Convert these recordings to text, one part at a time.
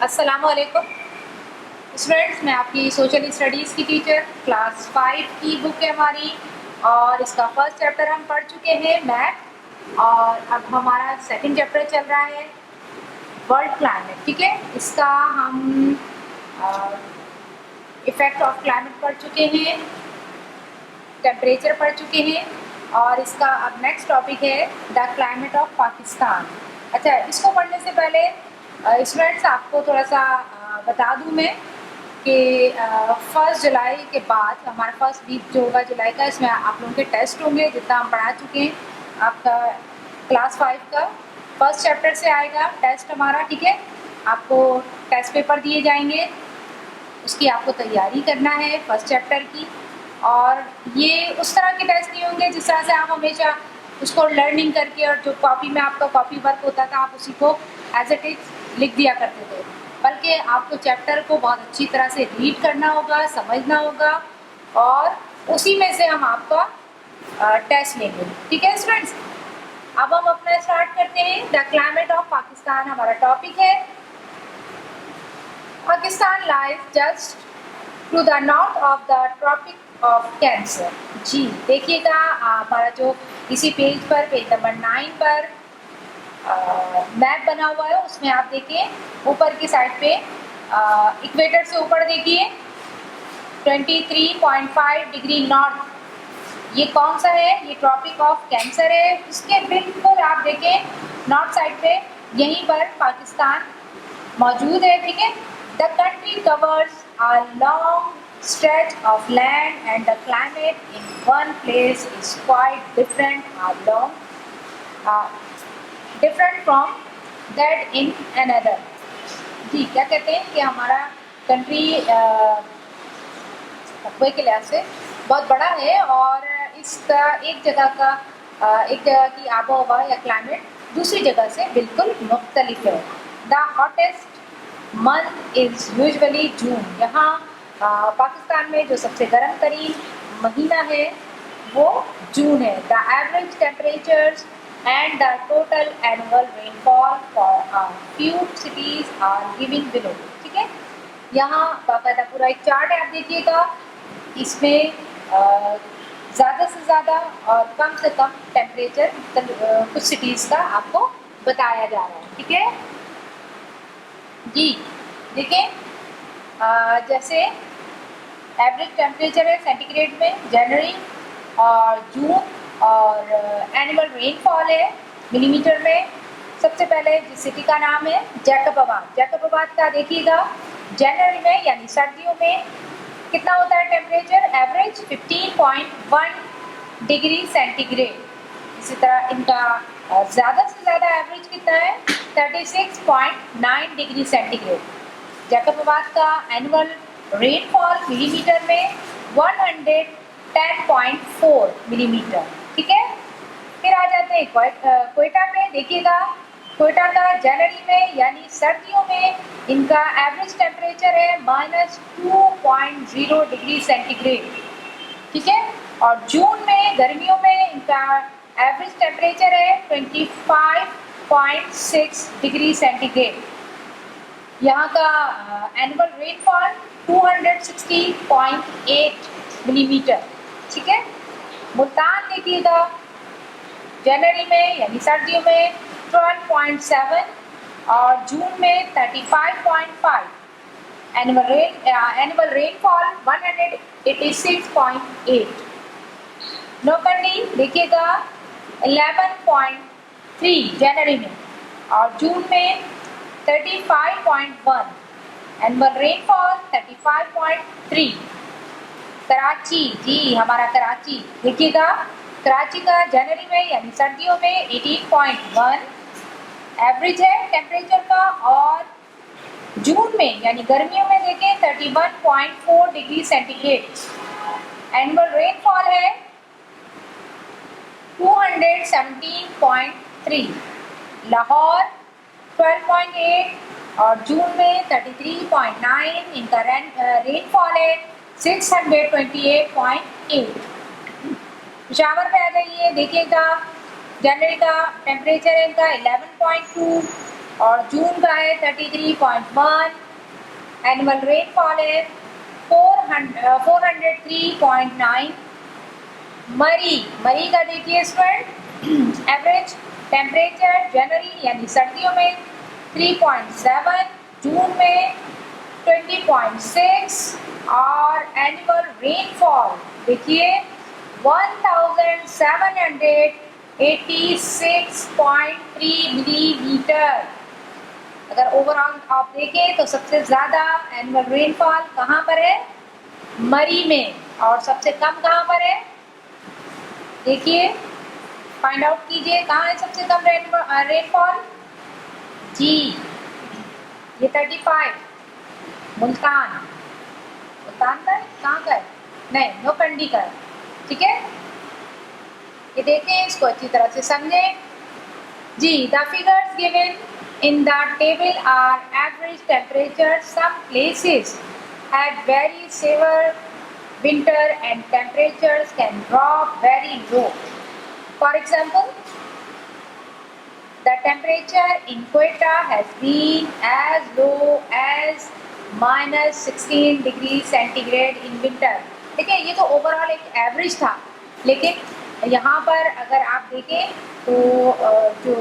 अस्सलामुअलैकुम स्टूडेंट्स, मैं आपकी सोशल स्टडीज़ की टीचर क्लास 5 की बुक है हमारी और इसका फर्स्ट चैप्टर हम पढ़ चुके हैं मैथ। और अब हमारा सेकंड चैप्टर चल रहा है वर्ल्ड क्लाइमेट। ठीक है, इसका हम इफ़ेक्ट ऑफ क्लाइमेट पढ़ चुके हैं, टेम्परेचर पढ़ चुके हैं और इसका अब नेक्स्ट टॉपिक है द क्लाइमेट ऑफ पाकिस्तान। अच्छा, इसको पढ़ने से पहले स्टूडेंट्स आपको थोड़ा सा बता दूं मैं कि 1 जुलाई के बाद हमारा फर्स्ट वीक जो होगा जुलाई का, इसमें आप लोगों के टेस्ट होंगे जितना हम पढ़ा चुके हैं। आपका क्लास 5 का फर्स्ट चैप्टर से आएगा टेस्ट हमारा। ठीक है, आपको टेस्ट पेपर दिए जाएंगे, उसकी आपको तैयारी करना है फर्स्ट चैप्टर की। और ये उस तरह के टेस्ट नहीं होंगे जिस तरह से आप हमेशा उसको लर्निंग करके और जो कॉपी में आपका कॉपी वर्क होता था आप उसी को एज इट इज लिख दिया करते थे, बल्कि आपको चैप्टर को बहुत अच्छी तरह से रीड करना होगा, समझना होगा और उसी में से हम आपका टेस्ट लेंगे। ठीक है स्टूडेंट्स, अब हम अपना स्टार्ट करते हैं। द क्लाइमेट ऑफ पाकिस्तान हमारा टॉपिक है। Pakistan lies just to the north of the tropic of cancer. जी देखिएगा, हमारा जो इसी पेज पर पेज नंबर 9 पर मैप बना हुआ है, उसमें आप देखिए ऊपर की साइड पे इक्वेटर से ऊपर देखिए 23.5 डिग्री नॉर्थ। ये कौन सा है? ये ट्रॉपिक ऑफ कैंसर है। इसके बिल्कुल आप देखें नॉर्थ साइड पे यहीं पर पाकिस्तान मौजूद है। ठीक है, the country covers a long stretch of land and the climate in one place is quite different from that in another। जी क्या कहते हैं कि हमारा कंट्री रकबे के लिहाज से बहुत बड़ा है और इसका एक जगह की आबो हवा या क्लाइमेट दूसरी जगह से बिल्कुल मुख्तलिफ है। The hottest month is usually June. यहाँ पाकिस्तान में जो सबसे गर्म तरीन महीना है वो जून है। The average temperatures and the total annual rainfall for few cities are given below. ठीक है, यहाँ बाकायदा पूरा एक चार्ट है, आप देखिएगा। इसमें ज़्यादा से ज़्यादा और कम से कम टेम्परेचर कुछ सिटीज़ का आपको बताया जा रहा है। ठीक है जी, देखें जैसे एवरेज टेम्परेचर है सेंटीग्रेड में जनवरी और जून और एनुअल रेनफॉल है मिलीमीटर में। सबसे पहले जिस सिटी का नाम है जैकबाबाद। जैकबाबाद का देखिएगा जनवरी में यानी सर्दियों में कितना होता है टेम्परेचर? Average 15.1 degree centigrade. इसी तरह इनका ज़्यादा से ज़्यादा एवरेज कितना है? 36.9 डिग्री सेंटीग्रेड। जैकबाबाद का एनुअल रेनफॉल मिलीमीटर में 110.4 मिलीमीटर। ठीक है, फिर आ जाते हैं क्वेटा पे। देखिएगा क्वेटा का जनवरी में यानी सर्दियों में इनका एवरेज टेम्परेचर है -2.0 डिग्री सेंटीग्रेड। ठीक है, और जून में गर्मियों में इनका एवरेज टेम्परेचर है 25.6 डिग्री सेंटीग्रेड। यहाँ का एनुअल रेनफॉल 260.8 मिलीमीटर। ठीक है, मुल्तान देखिएगा जनवरी में यानी सर्दियों में 12.7 और जून में 35.5। Annual rainfall 186.8। नौकंडी देखिएगा 11.3 जनवरी में और जून में 35.1। Annual rainfall 35.3। कराची, जी हमारा कराची देखिएगा, कराची का जनवरी में यानी सर्दियों में 18.1 एवरेज है टेम्परेचर का और जून में यानी गर्मियों में देखें 31.4 डिग्री सेंटीग्रेड। एनुअल रेनफॉल है 217.3। लाहौर 12.8 और जून में 33.9 इनका रेनफॉल है 628.8। पेशावर पे आ जाइए, देखिएगा जनवरी का टेम्परेचर है इनका 11.2 और जून का है 33.1, एनुअल रेनफॉल है 403.9। मई का देखिए स्टूडेंट एवरेज टेम्परेचर जनवरी यानी सर्दियों में 3.7, जून में 20.6 और एनुअल रेनफॉल देखिए 1786.3 मिलीमीटर। अगर ओवरऑल आप देखें तो सबसे ज़्यादा एनुअल रेनफॉल कहाँ पर है? मई में। और सबसे कम कहाँ पर है? देखिए फाइंड आउट कीजिए कहाँ है सबसे कम रेनफॉल। जी ये 35 मुल्तान का है, कहाँ का है? नहीं, नौकंडी का है। ठीक है, ये देखें, इसको अच्छी तरह से समझें। जी the figures given in the table are average temperature. Some places have very severe winter and temperatures can drop very low. For example, the temperature in Quetta has been as low as -16 degree centigrade in winter. देखिए ये तो overall एक average था, लेकिन यहाँ पर अगर आप देखें तो जो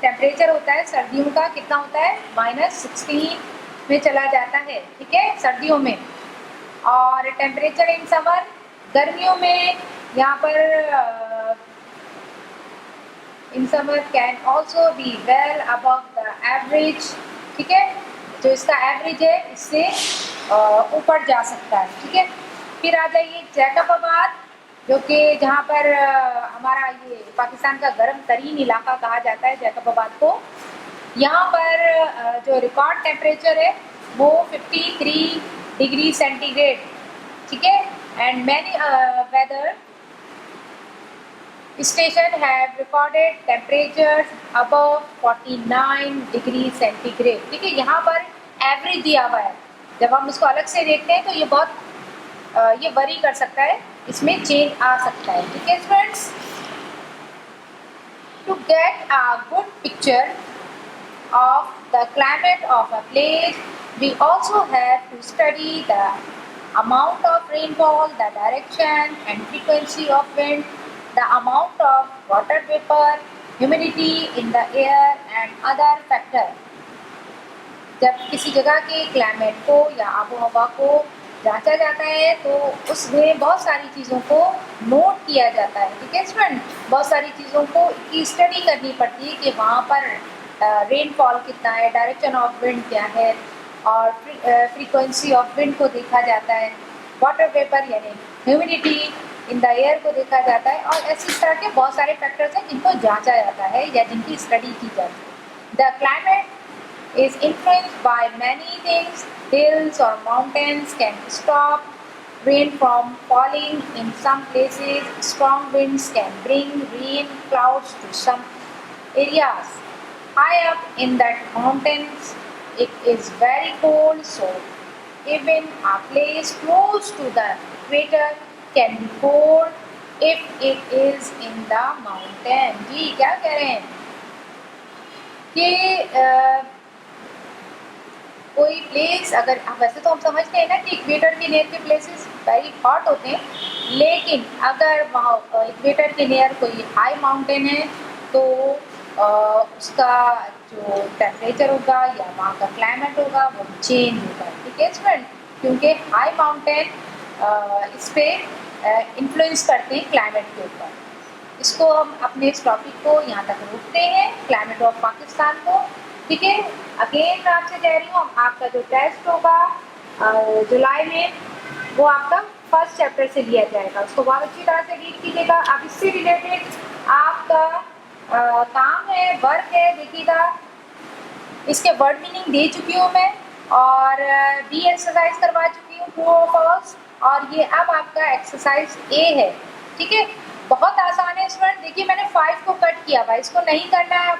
टेम्परेचर होता है सर्दियों का कितना होता है? -16 में चला जाता है। ठीक है, सर्दियों में। और टेम्परेचर इन समर गर्मियों में यहाँ पर in summer can also be well above the average. ठीक है, जो इसका एवरेज है इससे ऊपर जा सकता है। ठीक है, फिर आ जाइए जैकबाबाद, जो कि जहाँ पर हमारा ये पाकिस्तान का गर्म तरीन इलाका कहा जाता है जैकबाबाद को। यहाँ पर जो रिकॉर्ड टेम्परेचर है वो 53 डिग्री सेंटीग्रेड। ठीक है, and many weather station have recorded temperature above 49 degree centigrade. ठीक है, यहाँ पर एवरेज दिया हुआ है। जब हम इसको अलग से देखते हैं तो ये बहुत ये वरी कर सकता है, इसमें चेंज आ सकता है। ठीक है students, to get a good picture of the climate of a place, we also have to study the amount of rainfall, the direction and frequency of wind, the amount of water vapor, humidity in the air and other factors. जब किसी जगह के climate को या आबो हवा को जांचा जाता है तो उसमें बहुत सारी चीज़ों को नोट किया जाता है। ठीक है स्टूडेंट, बहुत सारी चीज़ों को की स्टडी करनी पड़ती है कि वहाँ पर रेनफॉल कितना है, डायरेक्शन ऑफ विंड क्या है, और फ्रीक्वेंसी ऑफ विंड को देखा जाता है, वाटर वेपर यानी ह्यूमिडिटी इन द एयर को देखा जाता है, और ऐसी तरह के बहुत सारे फैक्टर्स हैं जिनको जांचा जाता है या जिनकी स्टडी की जाती है। The climate is influenced by many things. Hills or mountains can stop rain from falling in some places. Strong winds can bring rain clouds to some areas. High up in that mountains, it is very cold, so even a place close to the equator can be cold if it is in the mountain. जी क्या कह रहे हैं कि कोई place अगर वैसे तो हम समझते हैं ना कि इक्वेटर के नियर के प्लेसेस वेरी हॉट होते हैं, लेकिन अगर वहाँ इक्वेटर के नियर कोई हाई माउंटेन है तो उसका जो टेम्परेचर होगा या वहाँ का क्लाइमेट होगा वो चेंज होगा। ठीक है स्टूडेंट, क्योंकि हाई माउंटेन इस पर इन्फ्लुएंस करते हैं क्लाइमेट के ऊपर। इसको हम अपने इस टॉपिक को यहाँ तक रोकते हैं, क्लाइमेट ऑफ पाकिस्तान को। ठीक है, अगेन मैं आपसे कह रही हूँ आपका जो टेस्ट होगा जुलाई में वो आपका फर्स्ट चैप्टर से लिया जाएगा, उसको बहुत अच्छी तरह से रीड कीजिएगा। अब इससे रिलेटेड आपका काम है, वर्क है, देखिएगा इसके वर्ड मीनिंग दे चुकी हूँ मैं और बी एक्सरसाइज करवा चुकी हूँ ट्रू और फॉल्स, और ये अब आपका एक्सरसाइज ए है। ठीक है, बहुत आसान है स्टूडेंट। देखिए मैंने 5 को कट किया हुआ, इसको नहीं करना है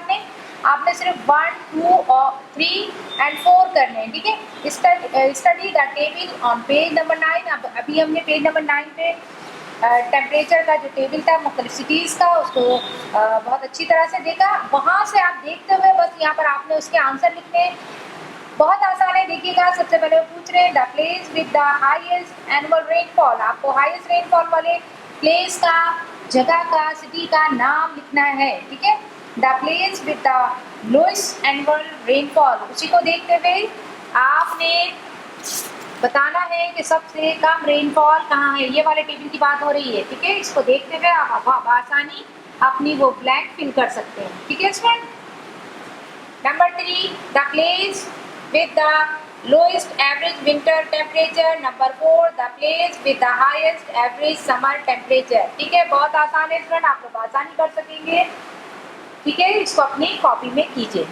आपने सिर्फ 1, 2 और 3 एंड 4 करने हैं। ठीक है, study the table on page number 9। अभी हमने पेज नंबर 9 पे टेम्परेचर का जो टेबल था मुख्तलिफ सिटीज़ का, उसको बहुत अच्छी तरह से देखा। वहाँ से आप देखते हुए बस यहाँ पर आपने उसके आंसर लिखने हैं। बहुत आसान है, देखिएगा। सबसे पहले वो पूछ रहे हैं the place with the highest annual rainfall. आपको हाईएस्ट रेनफॉल वाले प्लेस का, जगह का, सिटी का नाम लिखना है, ठीक है। The place with the lowest annual rainfall, उसी को देखते हुए आपने बताना है कि सबसे कम रेनफॉल कहाँ है। ये वाले टेबल की बात हो रही है, ठीक है। इसको देखते हुए आप आसानी अपनी वो ब्लैंक फिल कर सकते हैं, ठीक है student. Number 3, the place with the lowest average winter temperature. Number 4, the place with the highest average summer temperature. ठीक है, बहुत आसान है स्टूडेंट, आप लोग आसानी कर सकेंगे, ठीक है। इसको अपनी कॉपी में कीजिए।